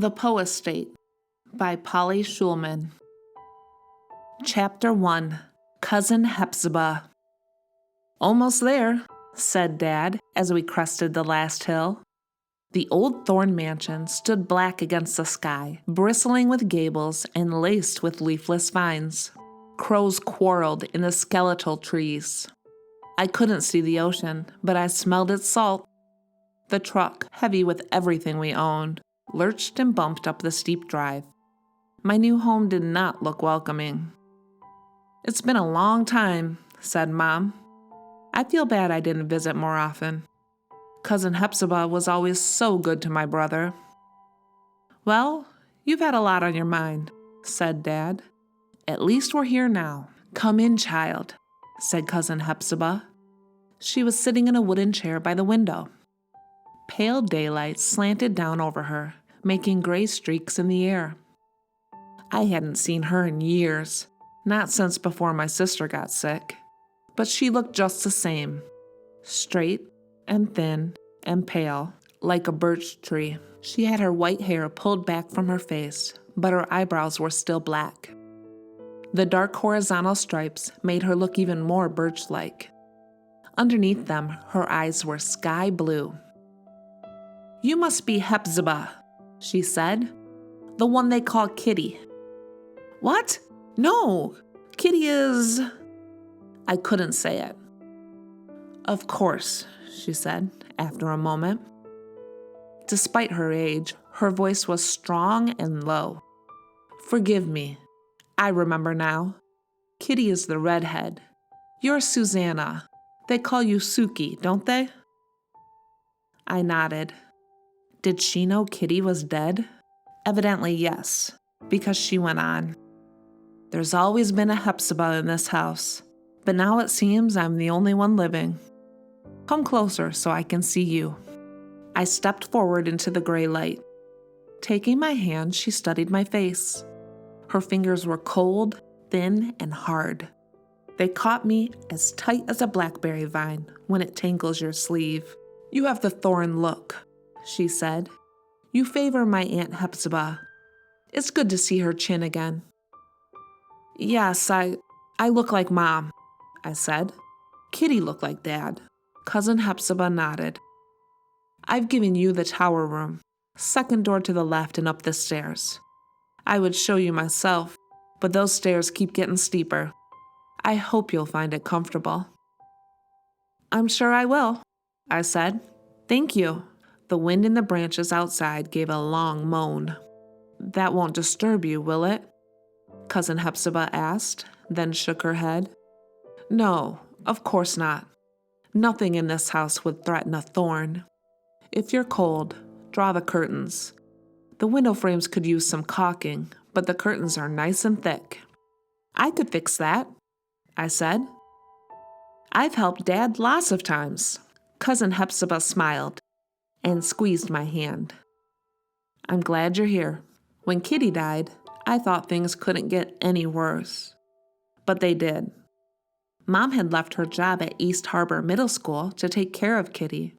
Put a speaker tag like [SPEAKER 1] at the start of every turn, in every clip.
[SPEAKER 1] The Poe Estate by Polly Shulman. Chapter 1. Cousin Hepzibah. "Almost there," said Dad as we crested the last hill. The old thorn mansion stood black against the sky, bristling with gables and laced with leafless vines. Crows quarreled in the skeletal trees. I couldn't see the ocean, but I smelled its salt. The truck, heavy with everything we owned, lurched and bumped up the steep drive. My new home did not look welcoming. "It's been a long time," said Mom. "I feel bad I didn't visit more often. Cousin Hepzibah was always so good to my brother." "Well, you've had a lot on your mind," said Dad. "At least we're here now. Come in, child," said Cousin Hepzibah. She was sitting in a wooden chair by the window. Pale daylight slanted down over her, making gray streaks in the air. I hadn't seen her in years, not since before my sister got sick, but she looked just the same, straight and thin and pale, like a birch tree. She had her white hair pulled back from her face, but her eyebrows were still black. The dark horizontal stripes made her look even more birch-like. Underneath them, her eyes were sky blue. "You must be Hepzibah," she said. "The one they call Kitty." "What? No, Kitty is—" I couldn't say it. "Of course," she said after a moment. Despite her age, her voice was strong and low. "Forgive me. I remember now. Kitty is the redhead. You're Susanna. They call you Sukie, don't they?" I nodded. Did she know Kitty was dead? Evidently yes, because she went on. "There's always been a Hepzibah in this house, but now it seems I'm the only one living. Come closer so I can see you." I stepped forward into the gray light. Taking my hand, she studied my face. Her fingers were cold, thin, and hard. They caught me as tight as a blackberry vine when it tangles your sleeve. "You have the thorn look," she said. "You favor my Aunt Hepzibah. It's good to see her chin again." "Yes, I look like Mom," I said. "Kitty looked like Dad." Cousin Hepzibah nodded. "I've given you the tower room, second door to the left and up the stairs. I would show you myself, but those stairs keep getting steeper. I hope you'll find it comfortable." "I'm sure I will," I said. "Thank you." The wind in the branches outside gave a long moan. "That won't disturb you, will it?" Cousin Hepzibah asked, then shook her head. "No, of course not. Nothing in this house would threaten a thorn. If you're cold, draw the curtains. The window frames could use some caulking, but the curtains are nice and thick." "I could fix that," I said. "I've helped Dad lots of times." Cousin Hepzibah smiled and squeezed my hand. "I'm glad you're here. When Kitty died, I thought things couldn't get any worse. But they did. Mom had left her job at East Harbor Middle School to take care of Kitty,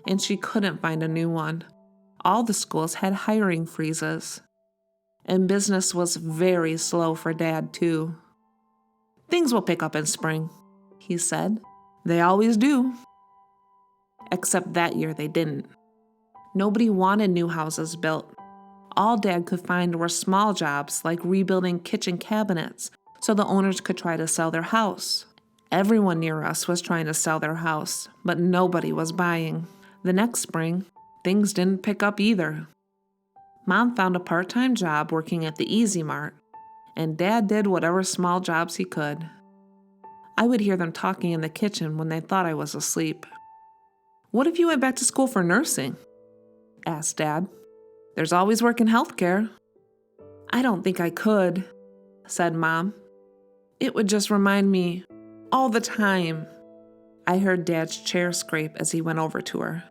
[SPEAKER 1] and she couldn't find a new one. All the schools had hiring freezes. And business was very slow for Dad, too. "Things will pick up in spring," he said. "They always do." Except that year they didn't. Nobody wanted new houses built. All Dad could find were small jobs like rebuilding kitchen cabinets so the owners could try to sell their house. Everyone near us was trying to sell their house, but nobody was buying. The next spring, things didn't pick up either. Mom found a part-time job working at the Easy Mart, and Dad did whatever small jobs he could. I would hear them talking in the kitchen when they thought I was asleep. "What if you went back to school for nursing?" asked Dad. "There's always work in healthcare." "I don't think I could," said Mom. "It would just remind me all the time." I heard Dad's chair scrape as he went over to her.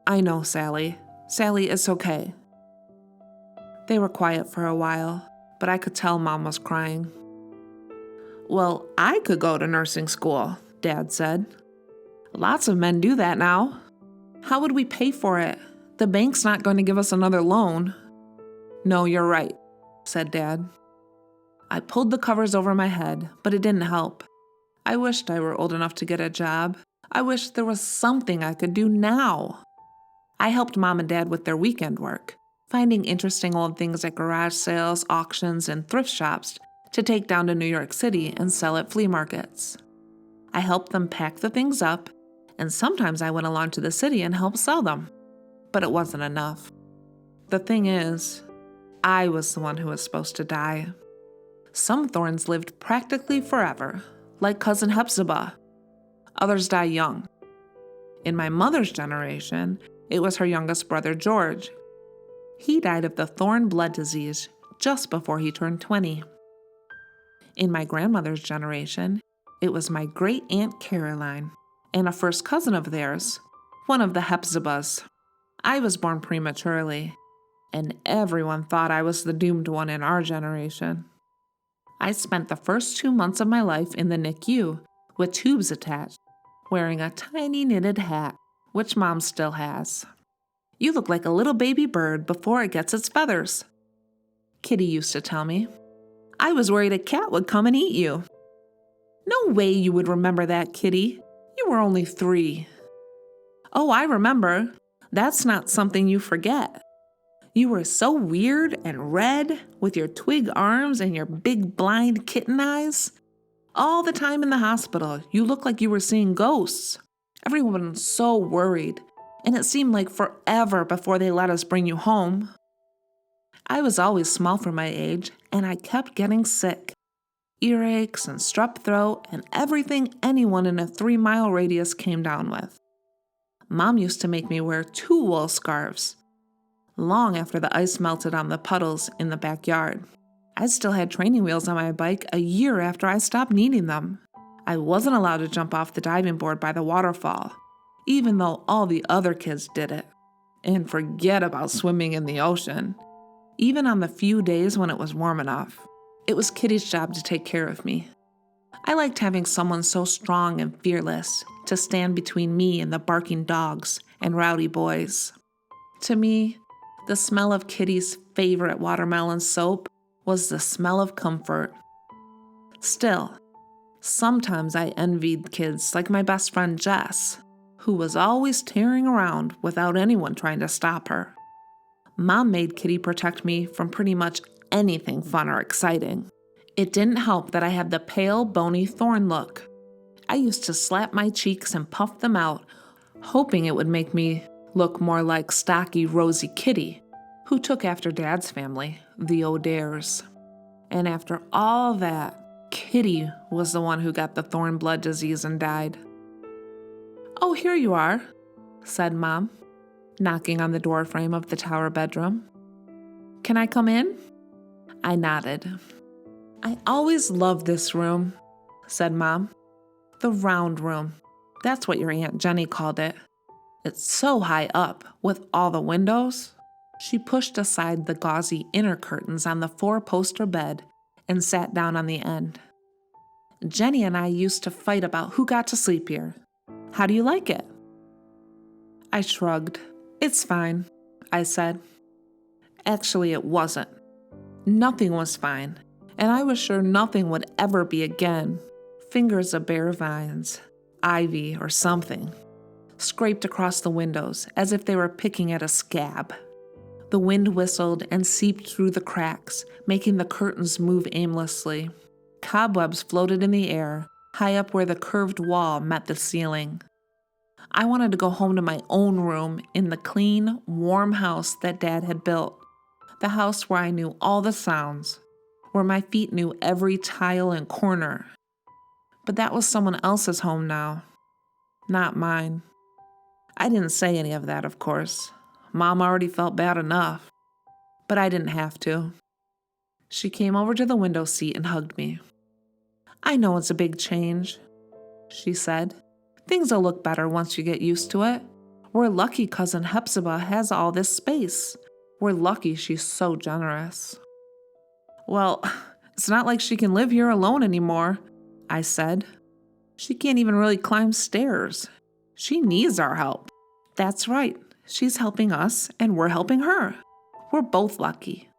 [SPEAKER 1] "I know, Sally. Sally, it's okay." They were quiet for a while, but I could tell Mom was crying. "Well, I could go to nursing school," Dad said. "Lots of men do that now. How would we pay for it? The bank's not going to give us another loan." "No, you're right," said Dad. I pulled the covers over my head, but it didn't help. I wished I were old enough to get a job. I wished there was something I could do now. I helped Mom and Dad with their weekend work, finding interesting old things at garage sales, auctions, and thrift shops to take down to New York City and sell at flea markets. I helped them pack the things up, and sometimes I went along to the city and helped sell them. But it wasn't enough. The thing is, I was the one who was supposed to die. Some Thorns lived practically forever, like Cousin Hepzibah. Others die young. In my mother's generation, it was her youngest brother, George. He died of the thorn blood disease just before he turned 20. In my grandmother's generation, it was my great-aunt Caroline and a first cousin of theirs, one of the Hepzibahs. I was born prematurely, and everyone thought I was the doomed one in our generation. I spent the first 2 months of my life in the NICU with tubes attached, wearing a tiny knitted hat, which Mom still has. "You look like a little baby bird before it gets its feathers," Kitty used to tell me. "I was worried a cat would come and eat you." "No way you would remember that, Kitty. You were only 3. "Oh, I remember. That's not something you forget. You were so weird and red with your twig arms and your big blind kitten eyes. All the time in the hospital, you looked like you were seeing ghosts. Everyone was so worried, and it seemed like forever before they let us bring you home." I was always small for my age, and I kept getting sick. Earaches and strep throat and everything anyone in a 3-mile radius came down with. Mom used to make me wear 2 wool scarves, long after the ice melted on the puddles in the backyard. I still had training wheels on my bike a year after I stopped needing them. I wasn't allowed to jump off the diving board by the waterfall, even though all the other kids did it. And forget about swimming in the ocean. Even on the few days when it was warm enough, it was Kitty's job to take care of me. I liked having someone so strong and fearless to stand between me and the barking dogs and rowdy boys. To me, the smell of Kitty's favorite watermelon soap was the smell of comfort. Still, sometimes I envied kids like my best friend Jess, who was always tearing around without anyone trying to stop her. Mom made Kitty protect me from pretty much anything fun or exciting. It didn't help that I had the pale, bony thorn look. I used to slap my cheeks and puff them out, hoping it would make me look more like stocky, rosy Kitty, who took after Dad's family, the O'Dares. And after all that, Kitty was the one who got the thorn blood disease and died. "Oh, here you are," said Mom, knocking on the doorframe of the tower bedroom. "Can I come in?" I nodded. "I always loved this room," said Mom. "The round room. That's what your Aunt Jenny called it. It's so high up, with all the windows." She pushed aside the gauzy inner curtains on the 4-poster bed and sat down on the end. "Jenny and I used to fight about who got to sleep here. How do you like it?" I shrugged. "It's fine," I said. Actually, it wasn't. Nothing was fine, and I was sure nothing would ever be again. Fingers of bare vines, ivy or something, scraped across the windows as if they were picking at a scab. The wind whistled and seeped through the cracks, making the curtains move aimlessly. Cobwebs floated in the air, high up where the curved wall met the ceiling. I wanted to go home to my own room in the clean, warm house that Dad had built. The house where I knew all the sounds, where my feet knew every tile and corner. But that was someone else's home now, not mine. I didn't say any of that, of course. Mom already felt bad enough, but I didn't have to. She came over to the window seat and hugged me. "I know it's a big change," she said. "Things will look better once you get used to it. We're lucky Cousin Hepzibah has all this space. We're lucky she's so generous." "Well, it's not like she can live here alone anymore," I said. "She can't even really climb stairs. She needs our help." "That's right. She's helping us, and we're helping her. We're both lucky."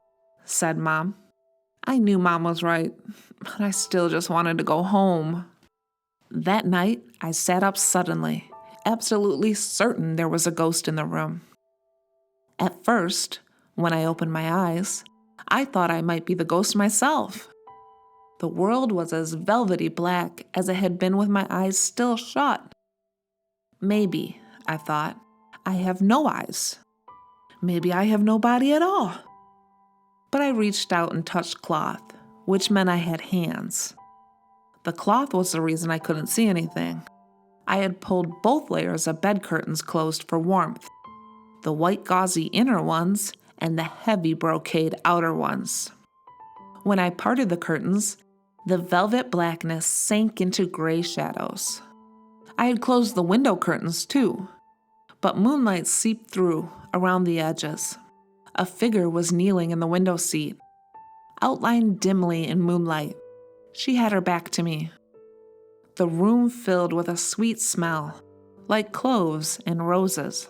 [SPEAKER 1] said Mom. I knew Mom was right, but I still just wanted to go home. That night, I sat up suddenly, absolutely certain there was a ghost in the room. At first, when I opened my eyes, I thought I might be the ghost myself. The world was as velvety black as it had been with my eyes still shut. Maybe, I thought, I have no eyes. Maybe I have no body at all. But I reached out and touched cloth, which meant I had hands. The cloth was the reason I couldn't see anything. I had pulled both layers of bed curtains closed for warmth, the white gauzy inner ones and the heavy brocade outer ones. When I parted the curtains, the velvet blackness sank into gray shadows. I had closed the window curtains too, but moonlight seeped through around the edges. A figure was kneeling in the window seat, outlined dimly in moonlight. She had her back to me. The room filled with a sweet smell, like cloves and roses.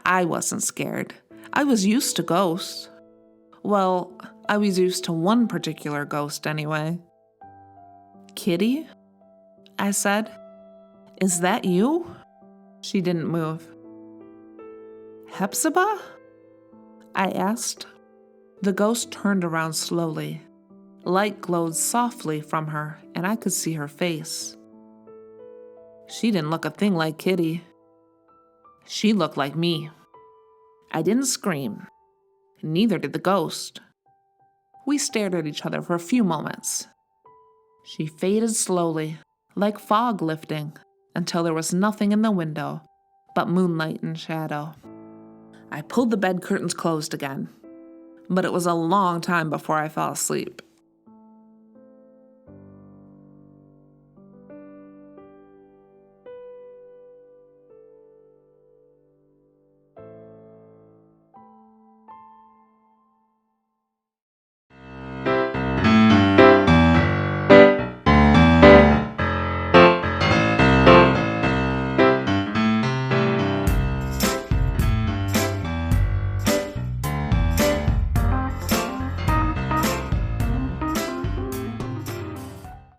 [SPEAKER 1] I wasn't scared. I was used to ghosts. Well, I was used to one particular ghost anyway. Kitty? I said. Is that you? She didn't move. Hepzibah? I asked. The ghost turned around slowly. Light glowed softly from her, and I could see her face. She didn't look a thing like Kitty. She looked like me. I didn't scream. Neither did the ghost. We stared at each other for a few moments. She faded slowly, like fog lifting, until there was nothing in the window but moonlight and shadow. I pulled the bed curtains closed again, but it was a long time before I fell asleep.